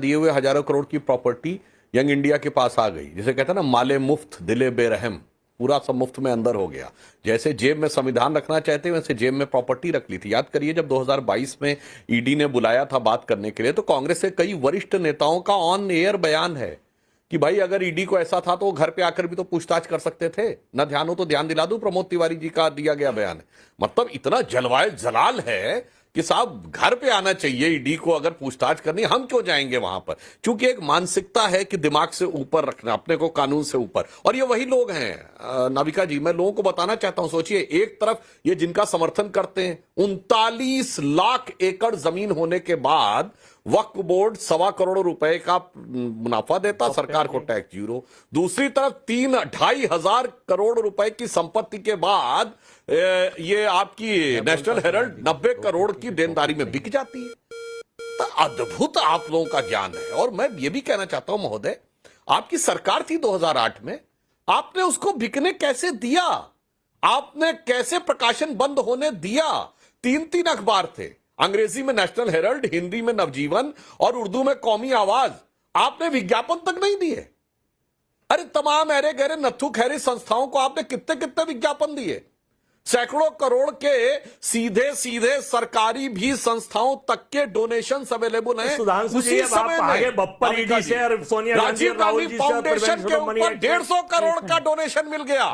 दिए हुए हजारों करोड़ की प्रॉपर्टी यंग इंडिया के पास आ गई। जिसे कहते हैं ना, माले मुफ्त दिले बेरहम, पूरा सब मुफ्त में अंदर हो गया। जैसे जेब में संविधान रखना चाहते हैं वैसे जेब में प्रॉपर्टी रख ली थी। याद करिए जब 2022 में ईडी ने बुलाया था बात करने के लिए, तो कांग्रेस के कई वरिष्ठ नेताओं का ऑन एयर बयान है कि भाई अगर ईडी को ऐसा था तो वो घर पे आकर भी तो पूछताछ कर सकते थे ना। ध्यान हो तो ध्यान दिला दूं, प्रमोद तिवारी जी का दिया गया बयान है। मतलब इतना जलवाए जलाल है कि साहब घर पे आना चाहिए ईडी को अगर पूछताछ करनी, हम क्यों जाएंगे वहां पर। क्योंकि एक मानसिकता है कि दिमाग से ऊपर रखना अपने को, कानून से ऊपर। और ये वही लोग हैं नाविका जी, मैं लोगों को बताना चाहता हूं। सोचिए, एक तरफ ये जिनका समर्थन करते हैं, 39 लाख एकड़ जमीन होने के बाद वक्फ बोर्ड 1.25 करोड़ रुपए का मुनाफा देता सरकार को, टैक्स जीरो। दूसरी तरफ 3-2.5 हजार करोड़ रुपए की संपत्ति के बाद ये आपकी नेशनल हेराल्ड 90 करोड़ की देनदारी में बिक जाती है। तो अद्भुत आप लोगों का ज्ञान है। और मैं ये भी कहना चाहता हूं महोदय, आपकी सरकार थी 2008 में, आपने उसको बिकने कैसे दिया? आपने कैसे प्रकाशन बंद होने दिया? 3 अखबार थे, अंग्रेजी में नेशनल हेराल्ड, हिंदी में नवजीवन और उर्दू में कौमी आवाज। आपने विज्ञापन तक नहीं दिए। अरे तमाम अरे गहरे नत्थु खैरी संस्थाओं को आपने कितने कितने विज्ञापन दिए। सैकड़ों करोड़ के सीधे सीधे सरकारी भी संस्थाओं तक के डोनेशन अवेलेबल हैं। उसी समय राजीव गांधी फाउंडेशन के ऊपर 150 करोड़ का डोनेशन मिल गया।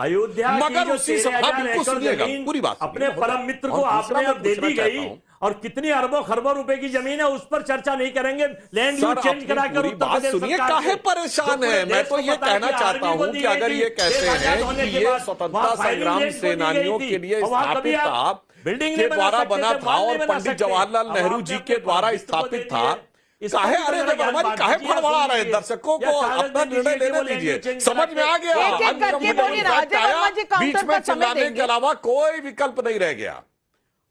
मगर उसी समय बिल्कुल सुनिएगा पूरी बात, अपने परम मित्र को आपने अब दे दी गई और कितनी अरबों खरबों रुपए की जमीन है उस पर चर्चा नहीं करेंगे। लैंड यूज चेंज कराकर बात सुनिए, काहे परेशान है। मैं तो ये कहना चाहता हूं कि अगर ये कहते हैं कि ये स्वतंत्रता संग्राम सेनानियों के लिए स्थापित था, बिल्डिंग के द्वारा बना था और पंडित जवाहरलाल नेहरू जी के द्वारा स्थापित था, काहे अरे वर्मा जी काहे फड़फड़ा रहे? दर्शकों को अपना निर्णय लेने दीजिए। समझ में आ गया, बीच में चिल्लाने के अलावा कोई विकल्प नहीं रह गया।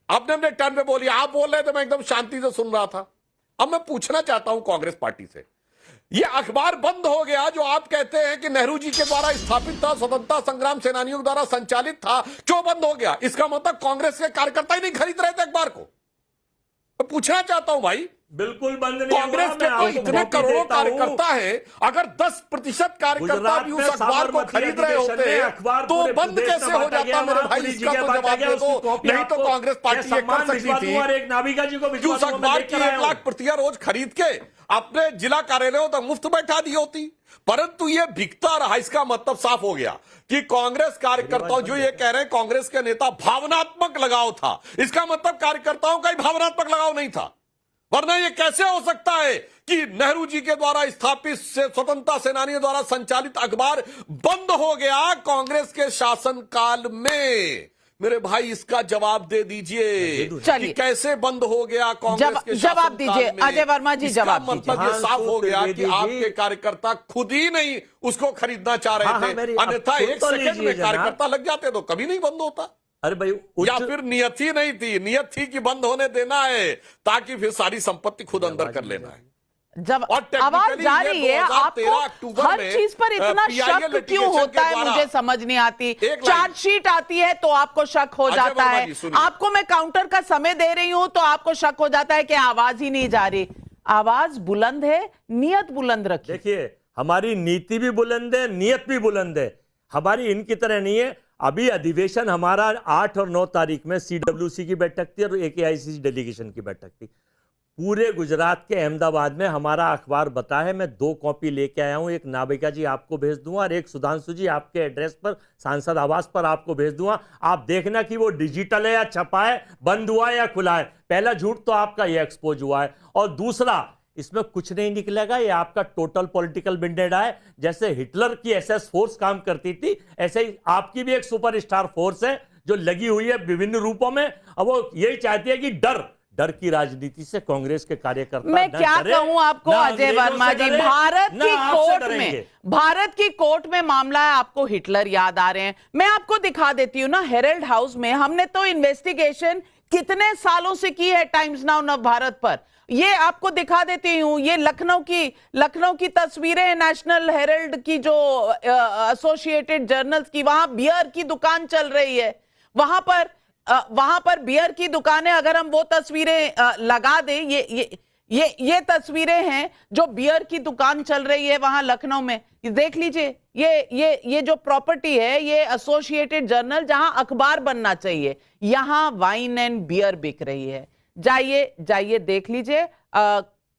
आपने अपने टर्न पे बोली, आप बोल रहे थे, मैं एकदम शांति से सुन रहा था। अब मैं पूछना चाहता हूं कांग्रेस पार्टी से, ये अखबार बंद हो गया जो आप कहते हैं कि नेहरू जी के द्वारा स्थापित था, स्वतंत्रता संग्राम सेनानियों द्वारा संचालित था, क्यों बंद हो गया? इसका मतलब कांग्रेस के कार्यकर्ता ही नहीं खरीद रहे थे अखबार को। मैं पूछना चाहता हूं भाई, बिल्कुल बंद नहीं। कांग्रेस के तो इतने करोड़ों कार्यकर्ता है, अगर 10% कार्यकर्ता भी उस अखबार को खरीद रहे होते तो बंद कैसे हो जाता मेरे भाई? इसका तो जवाब दे दो। नहीं तो कांग्रेस पार्टी ये कर सकती थी एक नाविका जी को उस अखबार की 1 लाख प्रतियां रोज खरीद के अपने जिला कार्यालयों तक मुफ्त बैठा दी होती, परंतु ये बिकता रहा। इसका मतलब साफ हो गया कि कांग्रेस कार्यकर्ताओं, जो ये कह रहे हैं कांग्रेस के नेता भावनात्मक लगाव था, इसका मतलब कार्यकर्ताओं का ही भावनात्मक लगाव नहीं था। वरना ये कैसे हो सकता है कि नेहरू जी के द्वारा स्थापित स्वतंत्रता सेनानियों द्वारा संचालित अखबार बंद हो गया कांग्रेस के शासनकाल में? मेरे भाई इसका जवाब दे दीजिए कि कैसे बंद हो गया कांग्रेस के जवाब दीजिए अजय वर्मा जी, जवाब मतलब ये साफ हो गया कि आपके कार्यकर्ता खुद ही नहीं उसको खरीदना चाह रहे थे, अन्यथा 1 सेकंड में कार्यकर्ता लग जाते तो कभी नहीं बंद होता। अरे भाई, या फिर नियत ही नहीं थी, नियत थी कि बंद होने देना है ताकि फिर सारी संपत्ति खुद अंदर कर लेना है। जब आवाज जा रही है, आपको हर चीज पर इतना शक क्यों होता है मुझे समझ नहीं आती। चार्जशीट आती है तो आपको शक हो जाता है, आपको मैं काउंटर का समय दे रही हूं तो आपको शक हो जाता है कि आवाज ही नहीं जा रही। आवाज बुलंद है, नियत बुलंद रखिए। देखिए, हमारी नीति भी बुलंद है, नियत भी बुलंद है, हमारी इनकी तरह नहीं है। अभी अधिवेशन हमारा 8 और 9 तारीख में CWC की बैठक थी और AKICC डेलीगेशन की बैठक थी। पूरे गुजरात के अहमदाबाद में हमारा अखबार बता है। मैं 2 कॉपी लेके आया हूं, एक नाविका जी आपको भेज दूंगा और एक सुधांशु जी आपके एड्रेस पर सांसद आवास पर आपको भेज दूंगा। आप देखना कि वो डिजिटल है या छपा है, बंद हुआ है या खुला है। पहला झूठ तो आपका ये एक्सपोज हुआ है, और दूसरा इसमें कुछ नहीं निकलेगा। ये आपका टोटल पॉलिटिकल विंडेडा है। जैसे हिटलर की SS फोर्स काम करती थी, ऐसे ही आपकी भी एक सुपरस्टार फोर्स है जो लगी हुई है विभिन्न रूपों में। अब वो यही चाहती है कि डर की राजनीति से कांग्रेस के कार्यकर्ता मैं क्या कहूं आपको अजय वर्मा जी, भारत की कोर्ट में मामला है, आपको हिटलर याद आ रहे हैं। मैं आपको दिखा देती हूं ना, हेराल्ड हाउस में हमने तो इन्वेस्टिगेशन कितने सालों से की है टाइम्स नाउ नव भारत पर। ये आपको दिखा देती हूं, ये लखनऊ की तस्वीरें हैं, नेशनल हेराल्ड की, जो एसोसिएटेड जर्नल्स की। वहां बियर की दुकान चल रही है, वहां पर बियर की दुकानें, अगर हम वो तस्वीरें लगा दें, ये तस्वीरें हैं जो बियर की दुकान चल रही है वहां लखनऊ में, ये देख लीजिए। ये जो प्रॉपर्टी है ये एसोसिएटेड जर्नल, जहां अखबार बनना चाहिए, यहां वाइन एंड बियर बिक रही है। जाइए देख लीजिए,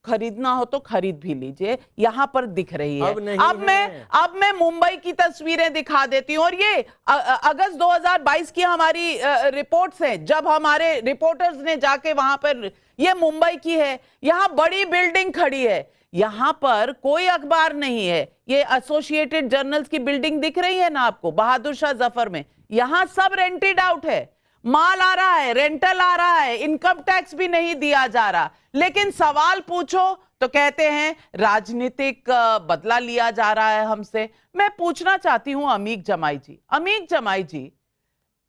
खरीदना हो तो खरीद भी लीजिए, यहां पर दिख रही है। अब मैं मुंबई की तस्वीरें दिखा देती हूं, और ये अगस्त 2022 की हमारी रिपोर्ट्स हैं, जब हमारे रिपोर्टर्स ने जाके वहां पर, ये मुंबई की है, यहां बड़ी बिल्डिंग खड़ी है, यहां पर कोई अखबार नहीं है। ये एसोसिएटेड जर्नल्स की बिल्डिंग दिख रही है ना आपको, बहादुर शाह जफर में, यहां सब रेंटेड आउट है, माल आ रहा है, रेंटल आ रहा है, इनकम टैक्स भी नहीं दिया जा रहा। लेकिन सवाल पूछो तो कहते हैं राजनीतिक बदला लिया जा रहा है हमसे। मैं पूछना चाहती हूं अमीक जमाई जी,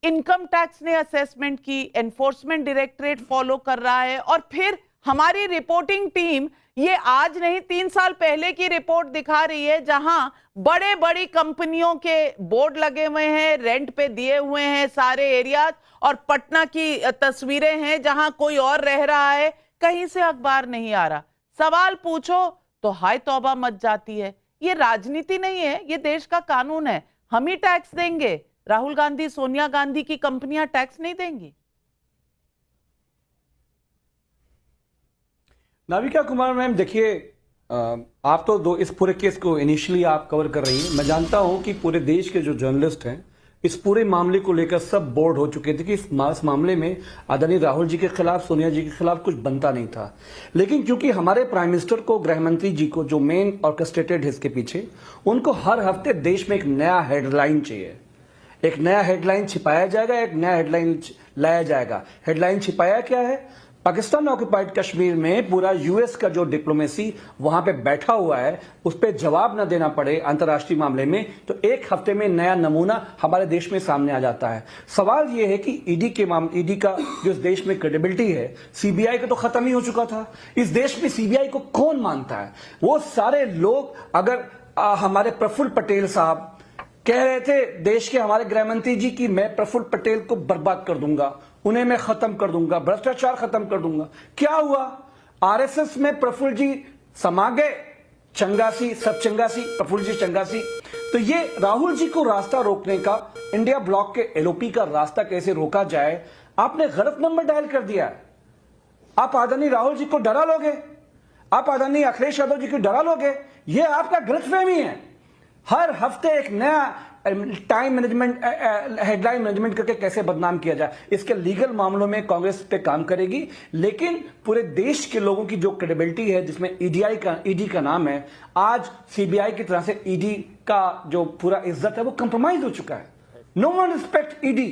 इनकम टैक्स ने असेसमेंट की, एनफोर्समेंट डायरेक्टरेट फॉलो कर रहा है, और फिर हमारी रिपोर्टिंग टीम ये आज नहीं 3 साल पहले की रिपोर्ट दिखा रही है, जहां बड़े बड़ी कंपनियों के बोर्ड लगे हुए हैं, रेंट पे दिए हुए हैं सारे एरियाज, और पटना की तस्वीरें हैं जहां कोई और रह रहा है, कहीं से अखबार नहीं आ रहा। सवाल पूछो तो हाय तौबा मच जाती है। ये राजनीति नहीं है, ये देश का कानून है। हम ही टैक्स देंगे, राहुल गांधी, सोनिया गांधी की कंपनियां टैक्स नहीं देंगी। नाविका कुमार मैम, देखिए, आप तो इस पूरे केस को इनिशियली आप कवर कर रही हैं। मैं जानता हूं कि पूरे देश के जो जर्नलिस्ट हैं इस पूरे मामले को लेकर सब बोर्ड हो चुके थे कि इस मामले में आदरणीय राहुल जी के खिलाफ, सोनिया जी के खिलाफ कुछ बनता नहीं था। लेकिन क्योंकि हमारे प्राइम मिनिस्टर को, गृह मंत्री जी को, जो मेन ऑर्केस्ट्रेटेड है इसके पीछे, उनको हर हफ्ते देश में एक नया हेडलाइन चाहिए, एक नया हेडलाइन छिपाया जाएगा, एक नया हेडलाइन लाया जाएगा। हेडलाइन छिपाया क्या है? पाकिस्तान ऑक्युपाइड कश्मीर में पूरा यूएस का जो डिप्लोमेसी वहां पे बैठा हुआ है, उस पर जवाब न देना पड़े अंतर्राष्ट्रीय मामले में, तो एक हफ्ते में नया नमूना हमारे देश में सामने आ जाता है। सवाल यह है कि ईडी का जो इस देश में क्रेडिबिलिटी है, सीबीआई का तो खत्म ही हो चुका था। इस देश में सीबीआई को कौन मानता है? वो सारे लोग, अगर हमारे प्रफुल्ल पटेल साहब कह रहे थे देश के हमारे गृह मंत्री जी की, मैं प्रफुल्ल पटेल को बर्बाद कर दूंगा, उन्हें मैं खत्म कर दूंगा, भ्रष्टाचार खत्म कर दूंगा। क्या हुआ? आरएसएस में प्रफुल्ल जी समा गए, चंगासी, सब चंगासी, प्रफुल्ल जी चंगासी। तो ये राहुल जी को रास्ता रोकने का, इंडिया ब्लॉक के एलओपी का रास्ता कैसे रोका जाए, आपने गलत नंबर डायल कर दिया। आप आदरणीय राहुल जी को डरा लोगे, आप आदरणीय अखिलेश यादव जी को डरा लोगे, ये आपका गलतफहमी है। हर हफ्ते एक नया टाइम मैनेजमेंट, हेडलाइन मैनेजमेंट करके कैसे बदनाम किया जाए, इसके लीगल मामलों में कांग्रेस पे काम करेगी। लेकिन पूरे देश के लोगों की जो क्रेडिबिलिटी है, जिसमें ईडी का नाम है, आज सीबीआई की तरह से ईडी का जो पूरा इज्जत है वो कंप्रोमाइज हो चुका है। No one respect ED.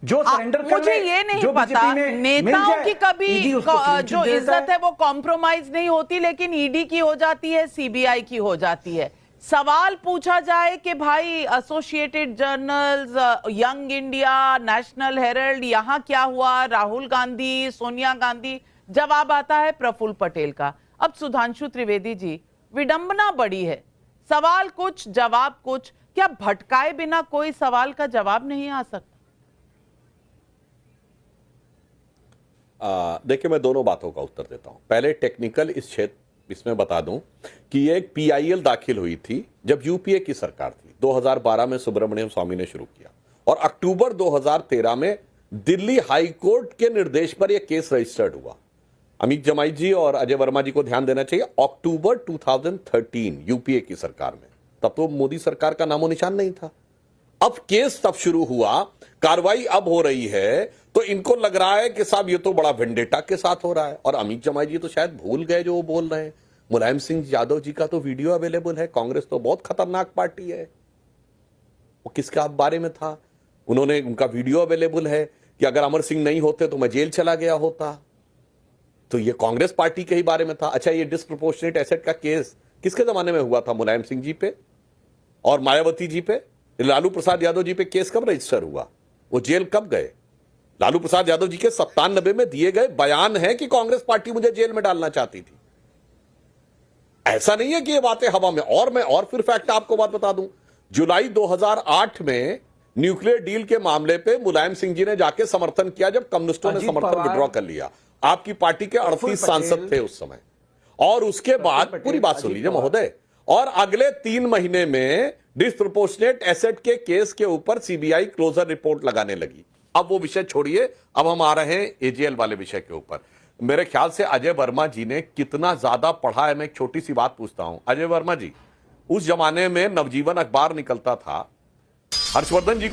जो सरेंडर कर मुझे ये नहीं पता नेताओं की कभी जो इज्जत है वो कॉम्प्रोमाइज नहीं होती, लेकिन ईडी की हो जाती है, सीबीआई की हो जाती है। सवाल पूछा जाए कि भाई Associated Journals, Young India, National Herald, यहां क्या हुआ, राहुल गांधी, सोनिया गांधी, जवाब आता है प्रफुल्ल पटेल का। अब सुधांशु त्रिवेदी जी, विडंबना बड़ी है, सवाल कुछ जवाब कुछ, क्या भटकाए बिना कोई सवाल का जवाब नहीं आ सकता? देखिए, मैं दोनों बातों का उत्तर देता हूं। पहले टेक्निकल इसमें बता दूं कि ये एक पीआईएल दाखिल हुई थी जब यूपीए की सरकार थी। 2012 में सुब्रमण्यम स्वामी ने शुरू किया, और अक्टूबर 2013 में दिल्ली हाई कोर्ट के निर्देश पर यह केस रजिस्टर्ड हुआ। अमीक जमाई जी और अजय वर्मा जी को ध्यान देना चाहिए, अक्टूबर 2013 यूपीए की सरकार में, तब तो मोदी सरकार का नामो निशान नहीं था। अब केस तब शुरू हुआ, कार्रवाई अब हो रही है, तो इनको लग रहा है कि साहब ये तो बड़ा वेंडेटा के साथ हो रहा है। और अमीक जमाई जी तो शायद भूल गए जो वो बोल रहे हैं। मुलायम सिंह यादव जी का तो वीडियो अवेलेबल है। कांग्रेस तो बहुत खतरनाक पार्टी है, वो किसके बारे में था, उनका वीडियो अवेलेबल है कि अगर अमर सिंह नहीं होते तो मैं जेल चला गया होता। तो ये कांग्रेस पार्टी के ही बारे में था। अच्छा, ये डिस्प्रोपोर्शनेट एसेट का केस किसके जमाने में हुआ था? मुलायम सिंह जी पे और मायावती जी पे। लालू प्रसाद यादव जी पे केस कब रजिस्टर हुआ? वो जेल कब गए? लालू प्रसाद यादव जी के 97 में दिए गए बयान है कि कांग्रेस पार्टी मुझे जेल में डालना चाहती थी। ऐसा नहीं है कि ये बातें हवा में। और मैं और फिर फैक्ट आपको बात बता दूं, जुलाई 2008 में न्यूक्लियर डील के मामले पे मुलायम सिंह जी ने जाके समर्थन किया, जब कम्युनिस्टों ने समर्थन विड्रॉ कर लिया। आपकी पार्टी के 38 सांसद थे उस समय। और उसके बाद पूरी बात सुन लीजिए महोदय, और अगले 3 महीने में डिस्प्रोपोर्शनेट एसेट के केस के ऊपर सीबीआई क्लोजर रिपोर्ट लगाने लगी। अब वो विषय छोड़िए, अब हम आ रहे हैं एजीएल वाले विषय के ऊपर। मेरे ख्याल से अजय वर्मा जी ने कितना ज्यादा पढ़ा है, मैं एक छोटी सी बात पूछता हूं अजय वर्मा जी, उस जमाने में नवजीवन अखबार निकलता था, हर्षवर्धन जी